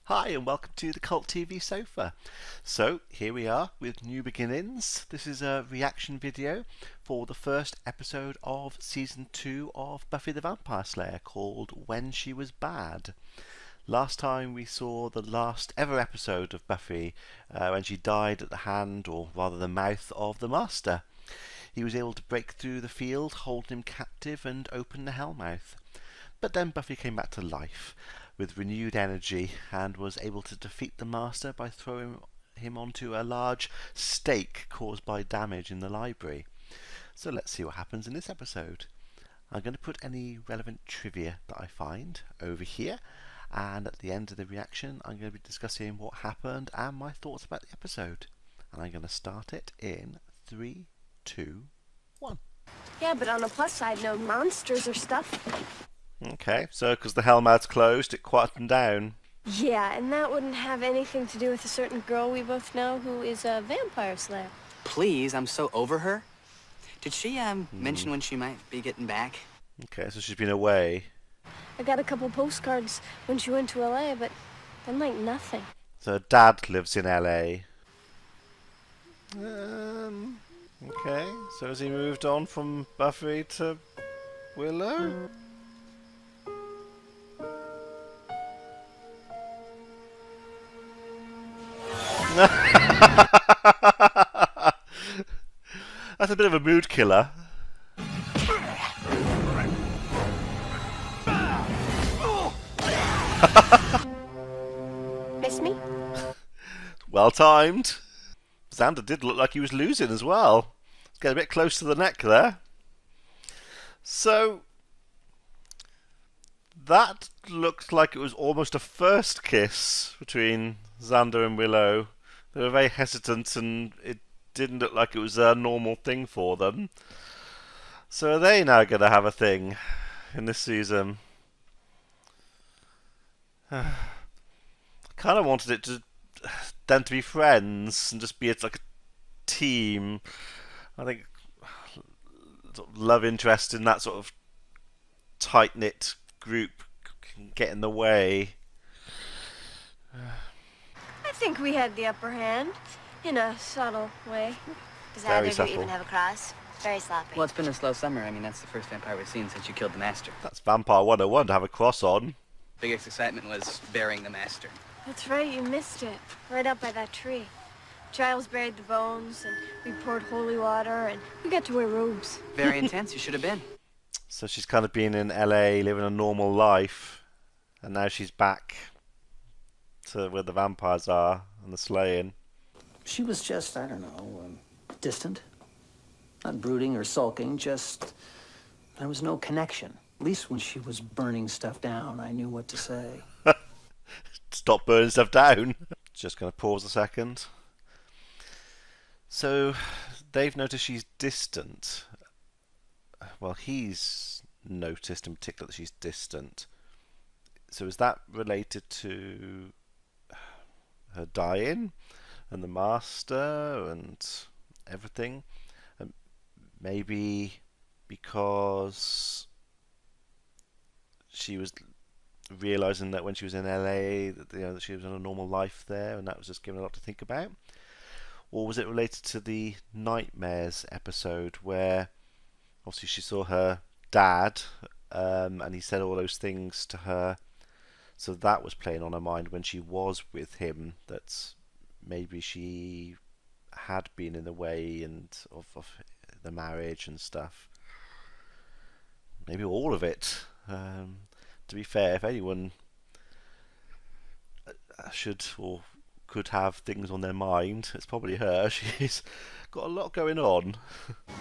Hi and welcome to the Cult TV Sofa. So here we are with New Beginnings. This is a reaction video for the first episode of Season 2 of Buffy the Vampire Slayer called When She Was Bad. Last time we saw the last ever episode of Buffy when she died at the hand, or rather the mouth, of the Master. He was able to break through the field, hold him captive and open the Hellmouth. But then Buffy came back to life with renewed energy and was able to defeat the Master by throwing him onto a large stake caused by damage in the library. So let's see what happens in this episode. I'm going to put any relevant trivia that I find over here, and at the end of the reaction I'm going to be discussing what happened and my thoughts about the episode. And I'm going to start it in 3, 2, 1. Yeah, but on the plus side, no monsters or stuff. Okay, so because the Hellmouth's closed, it quietened down. Yeah, and that wouldn't have anything to do with a certain girl we both know who is a vampire slayer. Please, I'm so over her. Did she, mention when she might be getting back? Okay, so she's been away. I got a couple postcards when she went to LA, but then like nothing. So her dad lives in LA. Okay, so has he moved on from Buffy to Willow? That's a bit of a mood killer. Miss me? Well timed. Xander did look like he was losing as well. Let's get a bit close to the neck there. So that looked like it was almost a first kiss between Xander and Willow. They were very hesitant and it didn't look like it was a normal thing for them. So are they now going to have a thing in this season? I kind of wanted it to them to be friends and just be like a team. I think sort of love interest in that sort of tight-knit group can get in the way. I think we had the upper hand, in a subtle way. Does Very either of you subtle. even have a cross? Very sloppy. Well, it's been a slow summer. I mean, that's the first vampire we've seen since you killed the Master. That's Vampire 101 to have a cross on. Biggest excitement was burying the Master. That's right, you missed it. Right up by that tree. Giles buried the bones, and we poured holy water, and we got to wear robes. Very intense. You should have been. So she's kind of been in LA living a normal life, and now she's back to where the vampires are and the slaying. She was just, I don't know, distant. Not brooding or sulking, just there was no connection. At least when she was burning stuff down, I knew what to say. Stop burning stuff down. Just going to pause a second. So they've noticed she's distant. Well, he's noticed in particular that she's distant. So is that related to her dying and the Master and everything? Maybe because she was realizing that when she was in LA that that she was in a normal life there, and that was just giving her a lot to think about. Or was it related to the Nightmares episode where obviously she saw her dad and he said all those things to her, so that was playing on her mind when she was with him, that maybe she had been in the way and of the marriage and stuff. Maybe all of it. To be fair, if anyone should or could have things on their mind, it's probably her. She's got a lot going on.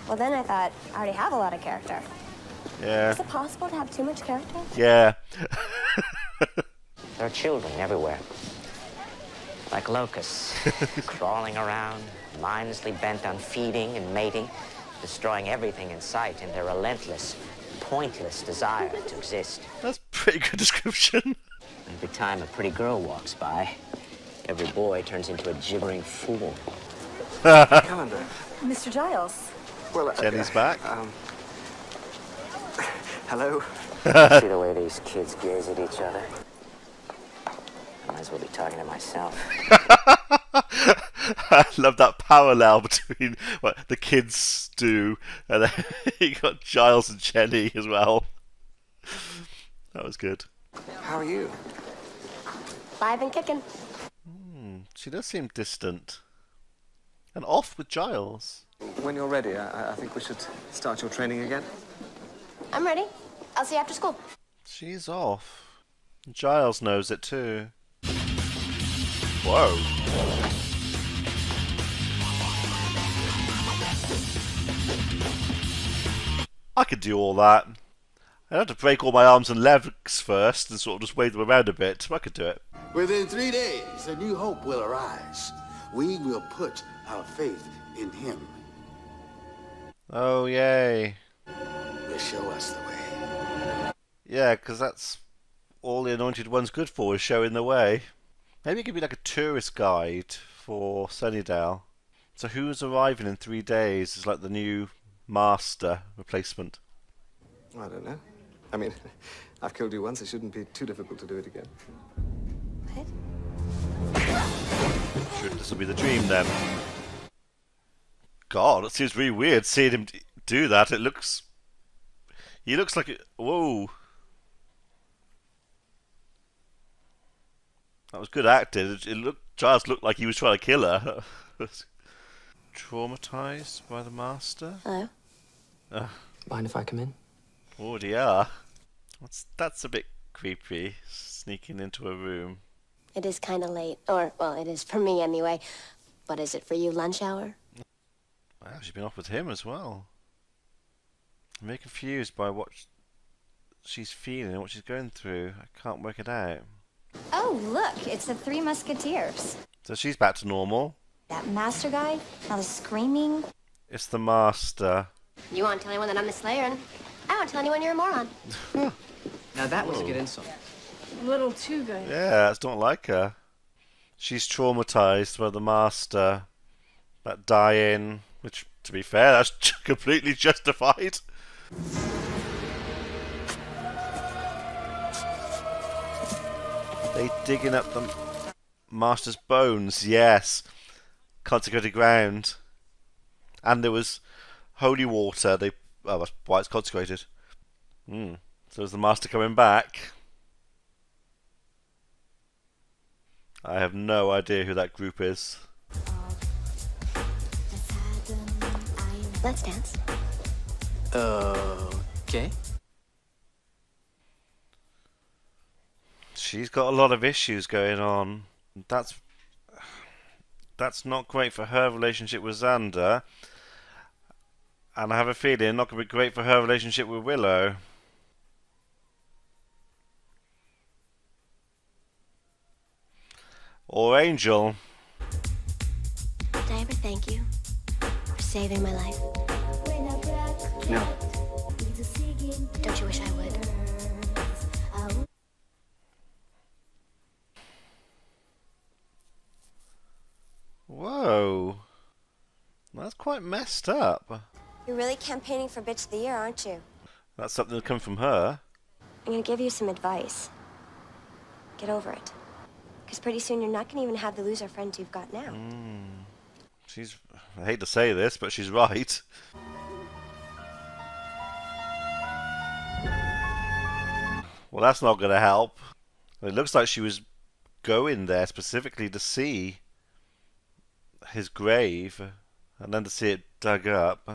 Well, then I thought, I already have a lot of character. Yeah. Is it possible to have too much character? Yeah. There are children everywhere, like locusts, crawling around, mindlessly bent on feeding and mating, destroying everything in sight in their relentless, pointless desire to exist. That's a pretty good description. Every time a pretty girl walks by, every boy turns into a gibbering fool. Calendar. Mr. Giles. Well, Jenny's back. Hello. See the way these kids gaze at each other? Might as well be talking to myself. I love that parallel between what the kids do, and then you got Giles and Jenny as well. That was good. How are you? Live and kicking. She does seem distant. And off with Giles. When you're ready, I think we should start your training again. I'm ready. I'll see you after school. She's off. Giles knows it too. Whoa. I could do all that. I'd have to break all my arms and legs first and sort of just wave them around a bit. I could do it. Within 3 days, a new hope will arise. We will put our faith in him. Oh, yay. Will show us the way. Yeah, because that's all the Anointed One's good for, is showing the way. Maybe it could be like a tourist guide for Sunnydale. So who's arriving in 3 days is like the new master replacement? I don't know. I mean, I've killed you once. It shouldn't be too difficult to do it again. Sure, this will be the dream then. God, it seems really weird seeing him do that. It looks... He looks like... Whoa. That was good acting. Giles looked like he was trying to kill her. Traumatized by the master? Hello? Mind if I come in? Already are. That's a bit creepy, sneaking into a room. It is kind of late. Or, well, it is for me anyway. But is it for you, lunch hour? Wow, she's been off with him as well. I'm very confused by what she's feeling and what she's going through. I can't work it out. Oh, look, it's the Three Musketeers. So she's back to normal. That master guy, all the screaming. It's the master. You won't tell anyone that I'm the Slayer, and I won't tell anyone you're a moron. Now that was a good insult. A little too good. Yeah, I don't like her. She's traumatized by the master. That dying, which, to be fair, that's completely justified. They digging up the master's bones, yes. Consecrated ground. And there was holy water. Well, that's why it's consecrated. So is the master coming back? I have no idea who that group is. Let's dance. Okay. She's got a lot of issues going on. That's not great for her relationship with Xander. And I have a feeling not going to be great for her relationship with Willow. Or Angel. Did I ever thank you for saving my life? No. Don't you wish I would? Whoa. That's quite messed up. You're really campaigning for Bitch of the Year, aren't you? That's something to come from her. I'm gonna give you some advice. Get over it. Because pretty soon you're not gonna even have the loser friends you've got now. I hate to say this, but she's right. Well, that's not going to help. It looks like she was going there specifically to see his grave and then to see it dug up.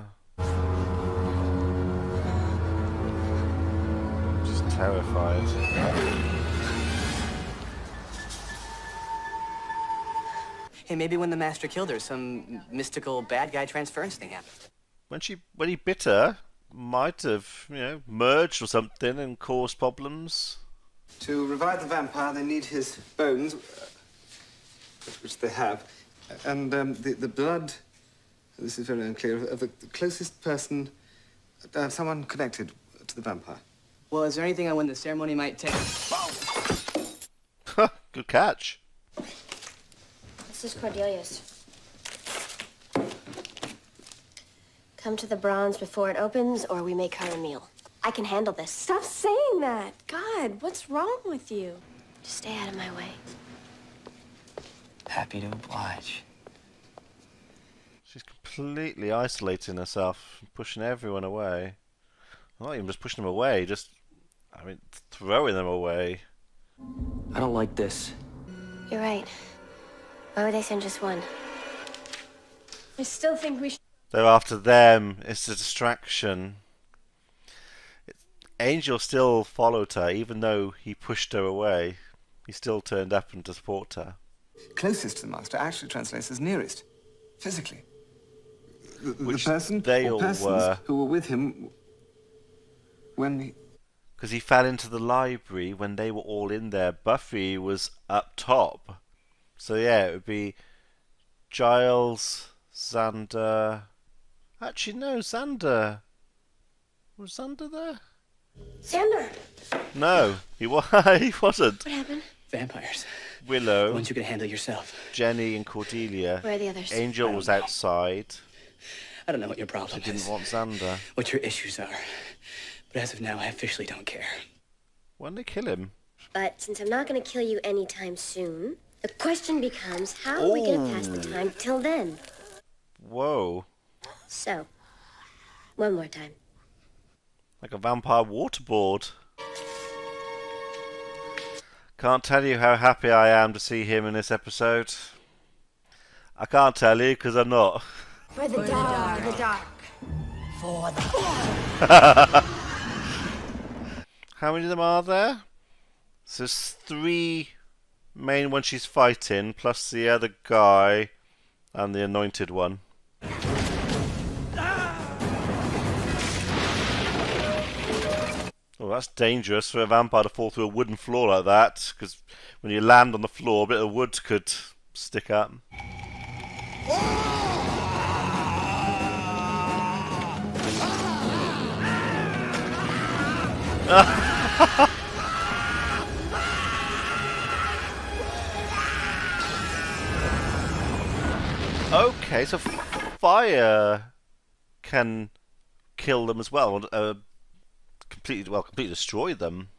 Just terrified. Hey, maybe when the master killed her, some mystical bad guy transference thing happened. When he bit her, might have, merged or something and caused problems. To revive the vampire, they need his bones, which they have, and the blood, this is very unclear, of the closest person, someone connected to the vampire. Well, is there anything on when the ceremony might take? Good catch. This is Cordelia's. Come to the bronze before it opens, or we make her a meal. I can handle this. Stop saying that. God, what's wrong with you? Just stay out of my way. Happy to oblige. She's completely isolating herself, pushing everyone away. Not even just pushing them away, just, I mean, throwing them away. I don't like this. You're right. Why would they send just one? I still think we should. They're after them. It's a distraction. Angel still followed her, even though he pushed her away. He still turned up and to support her. Closest to the master actually translates as nearest, physically. The Which person they or all persons were. who were with him when he... Because he fell into the library when they were all in there. Buffy was up top. So yeah, it would be Giles, Xander... Actually, no, Xander. Was Xander there? Xander! No, he he wasn't. What happened? Vampires. The Willow, ones you can handle yourself. Jenny and Cordelia. Where are the others? Angel was outside. I don't know what your problem She is. didn't want Xander. What your issues are. But as of now, I officially don't care. Why didn't they kill him? But since I'm not going to kill you anytime soon, the question becomes, how are we going to pass the time till then? Whoa. So, one more time. Like a vampire waterboard. Can't tell you how happy I am to see him in this episode. I can't tell you because I'm not. For the dark. For the dark. For the... How many of them are there? So there's 3 main ones she's fighting, plus the other guy and the anointed one. Oh, that's dangerous for a vampire to fall through a wooden floor like that, because when you land on the floor, a bit of wood could stick up. Okay, so fire can kill them as well. Completely destroy them.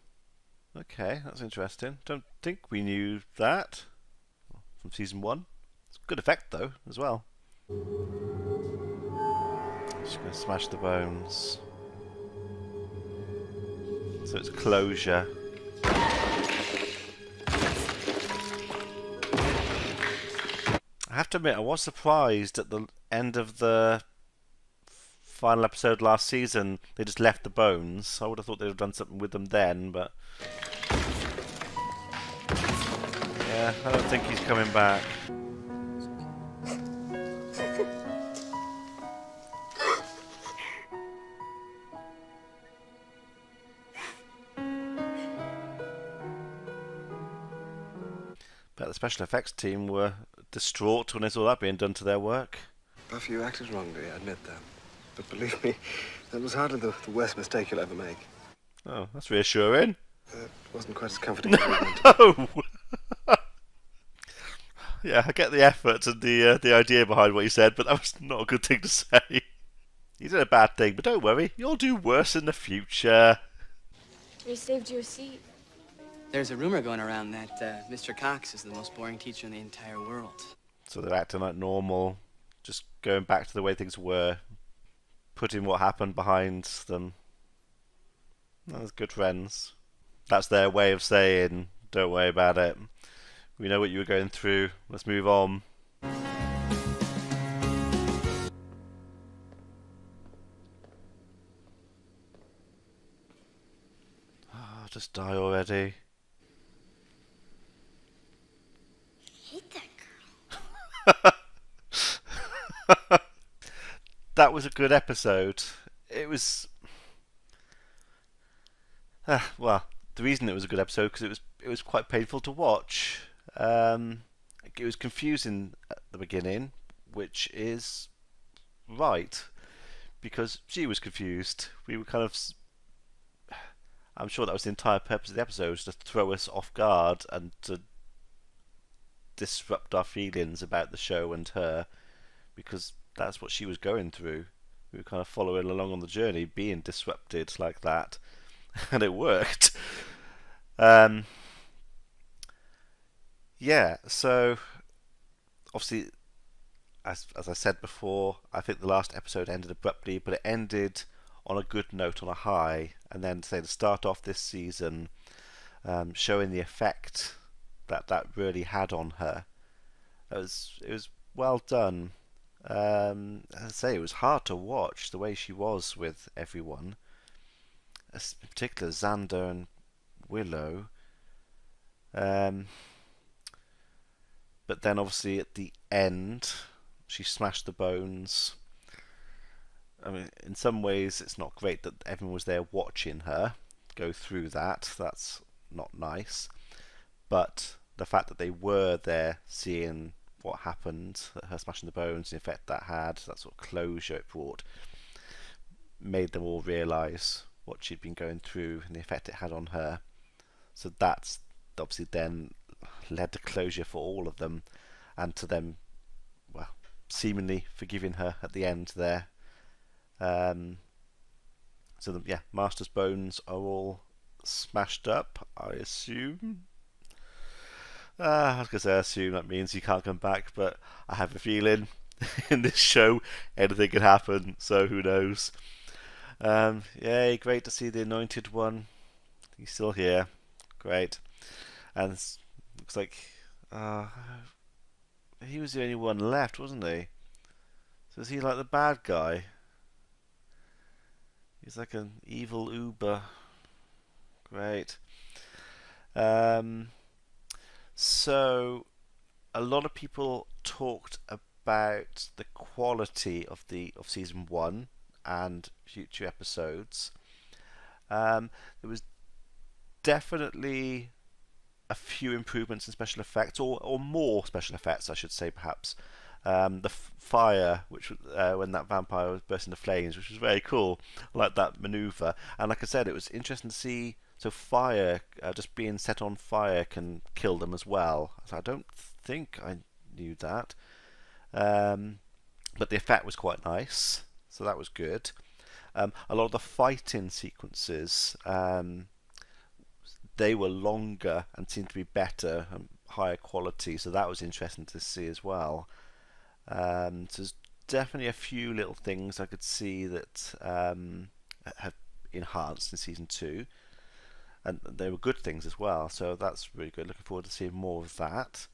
Okay, that's interesting. Don't think we knew that from season 1. It's a good effect though, as well. Just gonna smash the bones. So it's closure. I have to admit, I was surprised at the end of the final episode last season. They just left the bones. I would have thought they'd have done something with them then, but yeah, I don't think he's coming back. But the special effects team were distraught when they saw that being done to their work. Buffy, you acted wrongly, I admit that. But believe me, that was hardly the worst mistake you'll ever make. Oh, that's reassuring. It wasn't quite as comforting as you wanted. No! Yeah, I get the effort and the idea behind what you said, but that was not a good thing to say. You did a bad thing, but don't worry, you'll do worse in the future. We saved you a seat. There's a rumor going around that Mr. Cox is the most boring teacher in the entire world. So they're acting like normal, just going back to the way things were, putting what happened behind them. That's good friends. That's their way of saying, don't worry about it. We know what you were going through. Let's move on. Oh, just die already. I hate that girl. That was a good episode. It was... well, the reason it was a good episode because it was quite painful to watch. It was confusing at the beginning, which is right, because she was confused. We were kind of... I'm sure that was the entire purpose of the episode, to throw us off guard and to disrupt our feelings about the show and her, because that's what she was going through. We were kind of following along on the journey, being disrupted like that, and it worked. Yeah, so obviously, as I said before, I think the last episode ended abruptly, but it ended on a good note, on a high, and then say to start off this season, showing the effect that really had on her. It was well done. As I say, it was hard to watch the way she was with everyone, in particular Xander and Willow. But then obviously at the end, she smashed the bones. I mean, in some ways, it's not great that everyone was there watching her go through that. That's not nice. But the fact that they were there seeing what happened, her smashing the bones, the effect that had, that sort of closure it brought, made them all realise what she'd been going through and the effect it had on her. So that's obviously then led to closure for all of them, and to them, well, seemingly forgiving her at the end there. So Master's bones are all smashed up, I assume. I was going to say I assume that means he can't come back, but I have a feeling in this show anything could happen, so who knows. Yay, great to see the Anointed One. He's still here. Great. And looks like he was the only one left, wasn't he? So is he like the bad guy? He's like an evil Uber. Great. So a lot of people talked about the quality of season 1 and future episodes. There was definitely a few improvements in special effects, or more special effects, I should say, perhaps. The fire, which when that vampire was burst into flames, which was very cool. I like that maneuver, and like I said, it was interesting to see. So fire, just being set on fire, can kill them as well. So I don't think I knew that, but the effect was quite nice, so that was good. A lot of the fighting sequences, they were longer and seemed to be better and higher quality, so that was interesting to see as well. So there's definitely a few little things I could see that have enhanced in season 2, and they were good things as well, so that's really good. Looking forward to seeing more of that.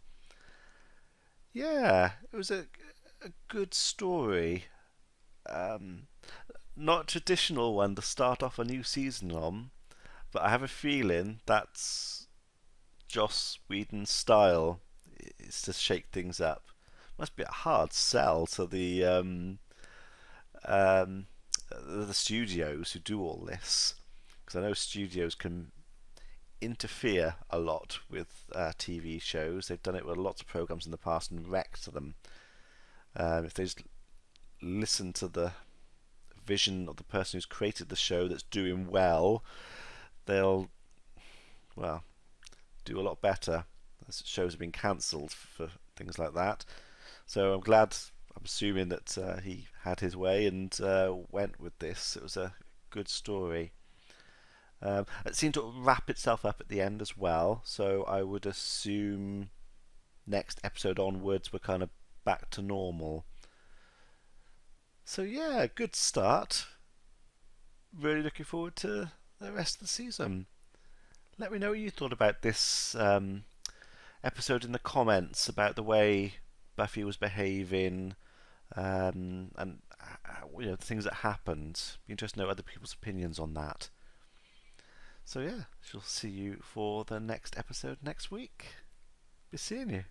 Yeah, it was a good story. Not a traditional one to start off a new season on, but I have a feeling that's Joss Whedon's style. It's to shake things up. Must be a hard sell to the studios who do all this, because I know studios can interfere a lot with TV shows. They've done it with lots of programs in the past and wrecked them. If they just listen to the vision of the person who's created the show that's doing well, they'll do a lot better. Shows have been cancelled for things like that. So I'm assuming that he had his way and went with this. It was a good story. It seemed to wrap itself up at the end as well, so I would assume next episode onwards we're kind of back to normal. So yeah, good start. Really looking forward to the rest of the season. Let me know what you thought about this episode in the comments, about the way Buffy was behaving, and the things that happened. Be interested to know other people's opinions on that. So yeah, she'll see you for the next episode next week. Be seeing you.